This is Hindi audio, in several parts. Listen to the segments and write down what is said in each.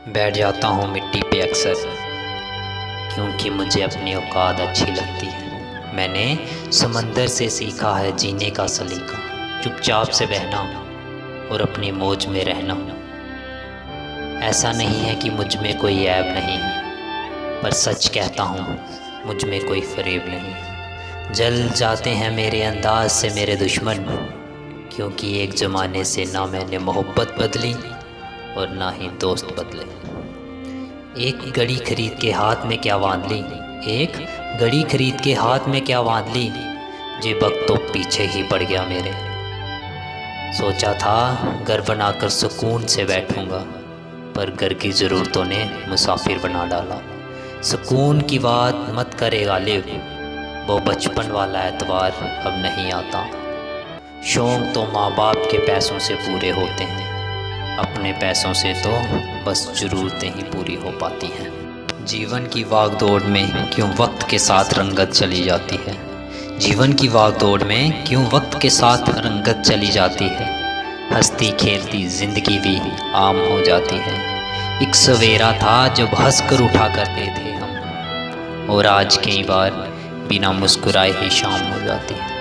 बैठ जाता हूँ मिट्टी पे अक्सर, क्योंकि मुझे अपनी औकात अच्छी लगती है। मैंने समंदर से सीखा है जीने का सलीका, चुपचाप से बहना और अपनी मौज में रहना। ऐसा नहीं है कि मुझ में कोई ऐब नहीं है, पर सच कहता हूँ मुझ में कोई फरेब नहीं। जल जाते हैं मेरे अंदाज से मेरे दुश्मन, क्योंकि एक ज़माने से ना मैंने मोहब्बत बदली और ना ही दोस्त बदले। एक घड़ी खरीद के हाथ में क्या बांध ली, एक घड़ी खरीद के हाथ में क्या बांध ली, जे वक्त तो पीछे ही पड़ गया मेरे। सोचा था घर बनाकर सुकून से बैठूंगा, पर घर की ज़रूरतों ने मुसाफिर बना डाला। सुकून की बात मत करे गालिब, वो बचपन वाला एतवार अब नहीं आता। शौक़ तो माँ बाप के पैसों से पूरे होते हैं, अपने पैसों से तो बस ज़रूरतें ही पूरी हो पाती हैं। जीवन की भागदौड़ में क्यों वक्त के साथ रंगत चली जाती है, जीवन की भागदौड़ में क्यों वक्त के साथ रंगत चली जाती है। हंसती खेलती ज़िंदगी भी आम हो जाती है। एक सवेरा था जब हंस कर उठा करते थे हम, और आज कई बार बिना मुस्कुराए ही शाम हो जाती है।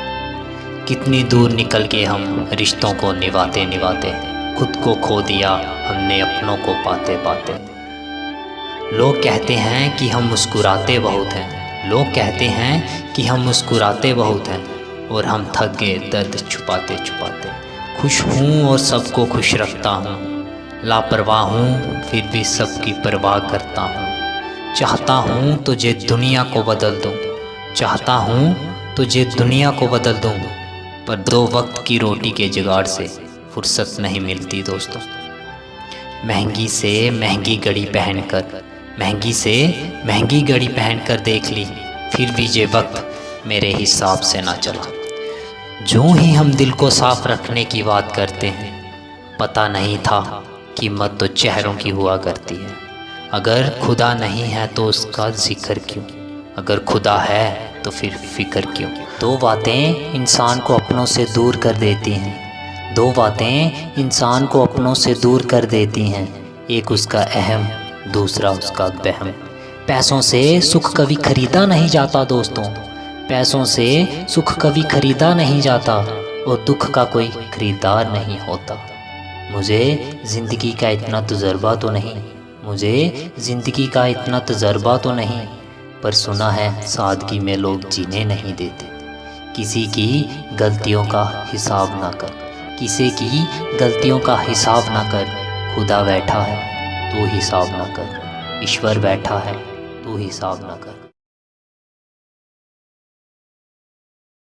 कितनी दूर निकल के हम रिश्तों को निभाते निभाते खुद को खो दिया हमने अपनों को पाते पाते। लोग कहते हैं कि हम मुस्कुराते बहुत हैं, लोग कहते हैं कि हम मुस्कुराते बहुत हैं, और हम थक गए दर्द छुपाते छुपाते। खुश हूँ और सबको खुश रखता हूँ, लापरवाह हूँ फिर भी सबकी परवाह करता हूँ। चाहता हूँ तुझे दुनिया को बदल दूँ, चाहता हूँ तुझे दुनिया को बदल दूँ, पर दो वक्त की रोटी के जुगाड़ से फुर्सत नहीं मिलती दोस्तों। महंगी से महंगी घड़ी पहनकर, महंगी से महंगी घड़ी पहनकर देख ली, फिर भी ये वक्त मेरे हिसाब से ना चला। जो ही हम दिल को साफ रखने की बात करते हैं, पता नहीं था कीमत तो चेहरों की हुआ करती है। अगर खुदा नहीं है तो उसका जिक्र क्यों, अगर खुदा है तो फिर फिक्र क्यों। दो बातें इंसान को अपनों से दूर कर देती हैं, दो बातें इंसान को अपनों से दूर कर देती हैं, एक उसका अहम, दूसरा उसका वहम। पैसों से सुख कभी खरीदा नहीं जाता दोस्तों, पैसों से सुख कभी खरीदा नहीं जाता, और दुख का कोई खरीदार नहीं होता। मुझे ज़िंदगी का इतना तजुर्बा तो नहीं, मुझे ज़िंदगी का इतना तजुर्बा तो नहीं, पर सुना है सादगी में लोग जीने नहीं देते। किसी की गलतियों का हिसाब ना कर, किसी की गलतियों का हिसाब ना कर। खुदा बैठा है तू हिसाब ना कर, ईश्वर बैठा है तू हिसाब ना कर।